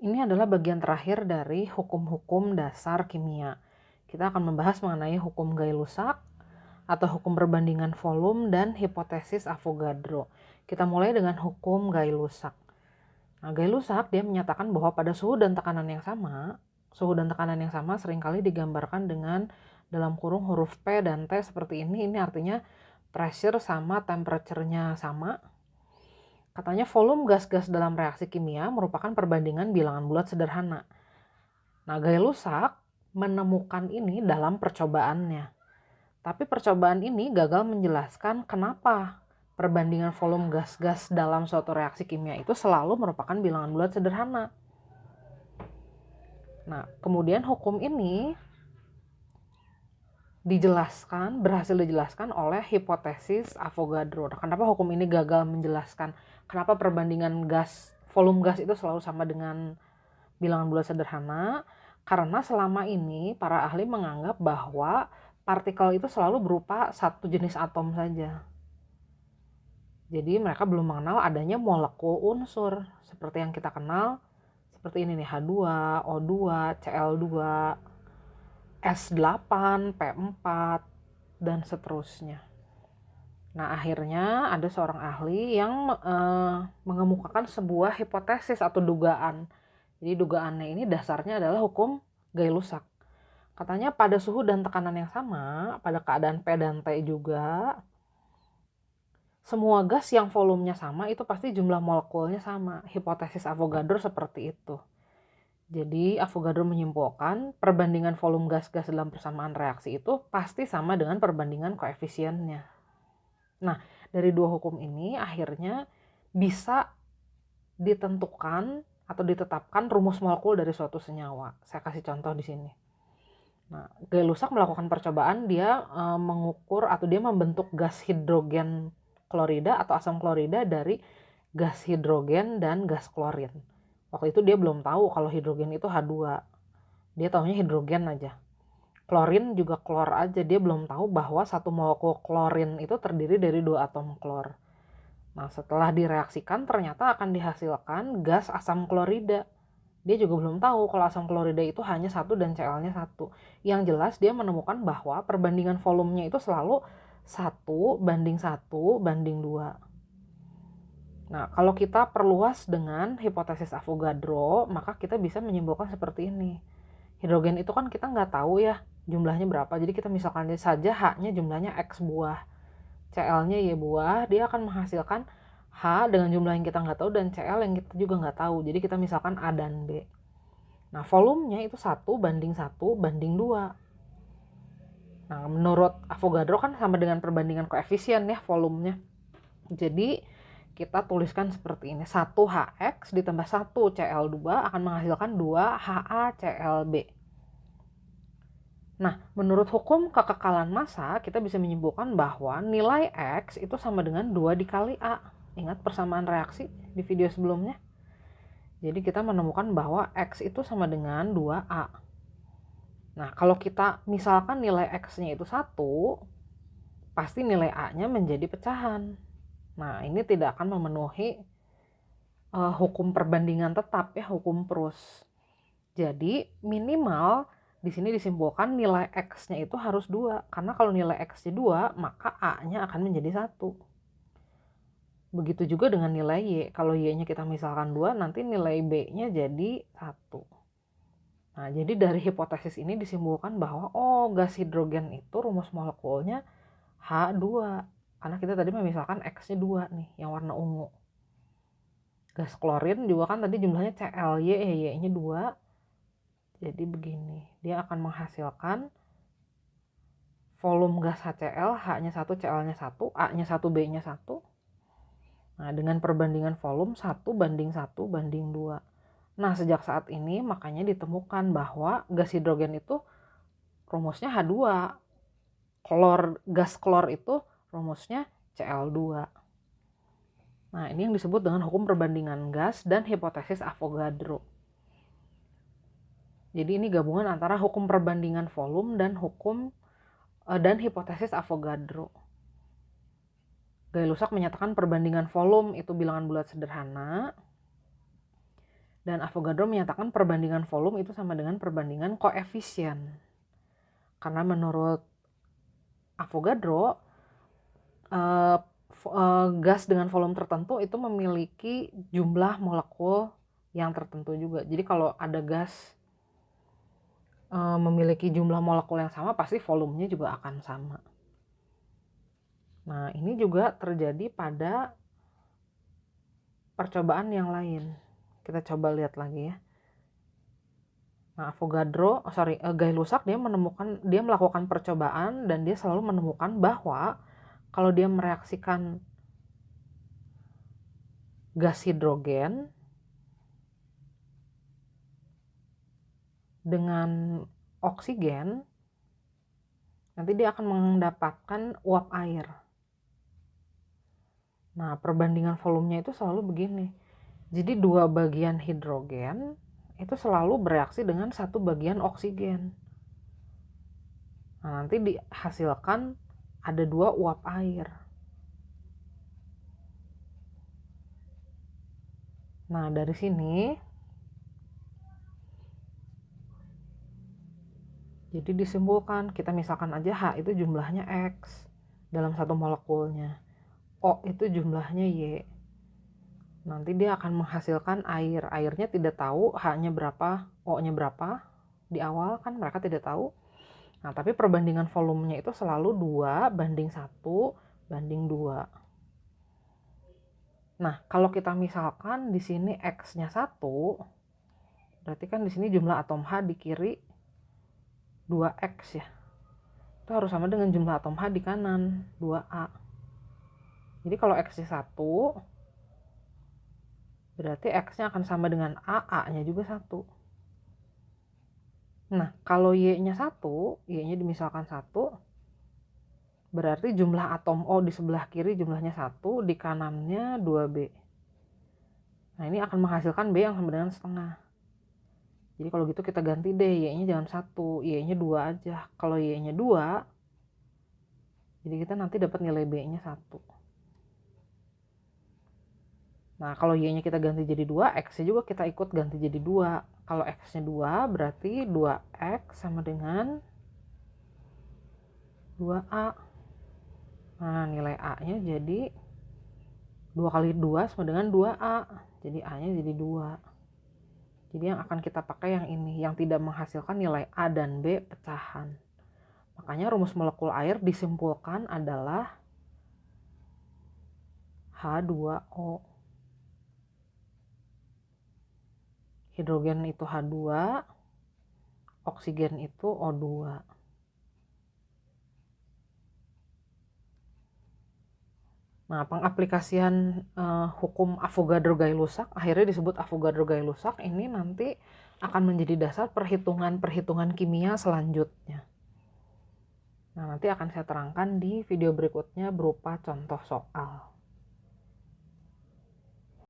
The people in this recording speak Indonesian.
Ini adalah bagian terakhir dari hukum-hukum dasar kimia. Kita akan membahas mengenai hukum Gay-Lussac atau hukum perbandingan volume dan hipotesis Avogadro. Kita mulai dengan hukum Gay-Lussac. Nah, Gay-Lussac dia menyatakan bahwa pada suhu dan tekanan yang sama seringkali digambarkan dengan dalam kurung huruf P dan T seperti ini. Ini artinya pressure sama temperature-nya sama. Katanya volume gas-gas dalam reaksi kimia merupakan perbandingan bilangan bulat sederhana. Nah, Gay-Lussac menemukan ini dalam percobaannya. Tapi percobaan ini gagal menjelaskan kenapa perbandingan volume gas-gas dalam suatu reaksi kimia itu selalu merupakan bilangan bulat sederhana. Nah, kemudian hukum ini berhasil dijelaskan oleh hipotesis Avogadro. Nah, kenapa hukum ini gagal menjelaskan kenapa perbandingan volume gas itu selalu sama dengan bilangan bulat sederhana? Karena selama ini para ahli menganggap bahwa partikel itu selalu berupa satu jenis atom saja. Jadi mereka belum mengenal adanya molekul unsur seperti yang kita kenal, seperti ini nih, H2, O2, Cl2, S8, P4, dan seterusnya. Nah, akhirnya ada seorang ahli yang mengemukakan sebuah hipotesis atau dugaan. Jadi dugaannya ini dasarnya adalah hukum Gay-Lussac. Katanya pada suhu dan tekanan yang sama, pada keadaan P dan T juga, semua gas yang volumenya sama itu pasti jumlah molekulnya sama. Hipotesis Avogadro seperti itu. Jadi Avogadro menyimpulkan perbandingan volume gas-gas dalam persamaan reaksi itu pasti sama dengan perbandingan koefisiennya. Nah, dari dua hukum ini akhirnya bisa ditentukan atau ditetapkan rumus molekul dari suatu senyawa. Saya kasih contoh di sini. Nah, Gay-Lussac melakukan percobaan, dia mengukur atau dia membentuk gas hidrogen klorida atau asam klorida dari gas hidrogen dan gas klorin. Waktu itu dia belum tahu kalau hidrogen itu H2. Dia tahunya hidrogen aja. Klorin juga klor aja, dia belum tahu bahwa satu molekul klorin itu terdiri dari dua atom klor. Nah, setelah direaksikan ternyata akan dihasilkan gas asam klorida. Dia juga belum tahu kalau asam klorida itu hanya satu dan Cl-nya satu. Yang jelas dia menemukan bahwa perbandingan volumenya itu selalu 1:1:2. Nah, kalau kita perluas dengan hipotesis Avogadro, maka kita bisa menyimpulkan seperti ini. Hidrogen itu kan kita nggak tahu ya jumlahnya berapa. Jadi kita misalkan saja H-nya jumlahnya X buah, Cl-nya Y buah, dia akan menghasilkan H dengan jumlah yang kita nggak tahu dan Cl yang kita juga nggak tahu. Jadi kita misalkan A dan B. Nah, volumenya itu 1:1:2. Nah, menurut Avogadro kan sama dengan perbandingan koefisien ya volumenya. Jadi kita tuliskan seperti ini. 1Hx ditambah 1Cl2 akan menghasilkan 2HaClB. Nah, menurut hukum kekekalan massa, kita bisa menyimpulkan bahwa nilai X itu sama dengan 2 dikali A. Ingat persamaan reaksi di video sebelumnya? Jadi kita menemukan bahwa X itu sama dengan 2A. Nah, kalau kita misalkan nilai X-nya itu 1, pasti nilai A-nya menjadi pecahan. Nah, ini tidak akan memenuhi hukum perbandingan tetap ya, hukum Proust. Jadi minimal di sini disimpulkan nilai X-nya itu harus 2. Karena kalau nilai X-nya 2, maka A-nya akan menjadi 1. Begitu juga dengan nilai Y. Kalau Y-nya kita misalkan 2, nanti nilai B-nya jadi 1. Nah, jadi dari hipotesis ini disimpulkan bahwa gas hidrogen itu rumus molekulnya H2. Karena kita tadi misalkan X-nya 2 nih, yang warna ungu. Gas klorin juga kan tadi jumlahnya Cl, Y-nya 2. Jadi begini, dia akan menghasilkan volume gas HCl, H-nya 1, Cl-nya 1, A-nya 1, B-nya 1. Nah, dengan perbandingan volume 1:1:2. Nah, sejak saat ini makanya ditemukan bahwa gas hidrogen itu rumusnya H2. Gas klor itu rumusnya Cl2. Nah, ini yang disebut dengan hukum perbandingan gas dan hipotesis Avogadro. Jadi ini gabungan antara hukum perbandingan volume dan hipotesis Avogadro. Gay-Lussac menyatakan perbandingan volume itu bilangan bulat sederhana. Dan Avogadro menyatakan perbandingan volume itu sama dengan perbandingan koefisien. Karena menurut Avogadro, gas dengan volume tertentu itu memiliki jumlah molekul yang tertentu juga. Jadi kalau ada gas memiliki jumlah molekul yang sama, pasti volumenya juga akan sama. Nah, ini juga terjadi pada percobaan yang lain. Kita coba lihat lagi ya. Nah, Gay-Lussac dia melakukan percobaan dan dia selalu menemukan bahwa kalau dia mereaksikan gas hidrogen dengan oksigen, nanti dia akan mendapatkan uap air. Nah, perbandingan volumenya itu selalu begini. Jadi 2 bagian hidrogen itu selalu bereaksi dengan 1 bagian oksigen. Nah, nanti dihasilkan ada 2 uap air. Nah, dari sini jadi disimpulkan, kita misalkan aja H itu jumlahnya X dalam 1 molekulnya. O itu jumlahnya Y. Nanti dia akan menghasilkan air. Airnya tidak tahu H-nya berapa, O-nya berapa. Di awal kan mereka tidak tahu. Nah, tapi perbandingan volumenya itu selalu 2 banding 1 banding 2. Nah, kalau kita misalkan di sini X-nya 1, berarti kan di sini jumlah atom H di kiri 2X ya. Itu harus sama dengan jumlah atom H di kanan 2A. Jadi kalau X-nya 1, berarti X-nya akan sama dengan A, A-nya juga 1. Nah, kalau Y-nya 1, Y-nya dimisalkan 1, berarti jumlah atom O di sebelah kiri jumlahnya 1, di kanannya 2B. Nah, ini akan menghasilkan B yang sama dengan setengah. Jadi kalau gitu kita ganti deh, Y-nya jangan 1, Y-nya 2 aja. Kalau Y-nya 2, jadi kita nanti dapat nilai B-nya 1. Nah, kalau Y-nya kita ganti jadi 2, X-nya juga kita ikut ganti jadi 2. Kalau X-nya 2, berarti 2X sama dengan 2A. Nah, nilai A-nya jadi 2 kali 2 sama dengan 2A. Jadi A-nya jadi 2. Jadi yang akan kita pakai yang ini, yang tidak menghasilkan nilai A dan B pecahan. Makanya rumus molekul air disimpulkan adalah H2O. Hidrogen itu H2, oksigen itu O2. Nah, pengaplikasian hukum Avogadro-Gay-Lussac akhirnya disebut Avogadro-Gay-Lussac ini nanti akan menjadi dasar perhitungan-perhitungan kimia selanjutnya. Nah, nanti akan saya terangkan di video berikutnya berupa contoh soal.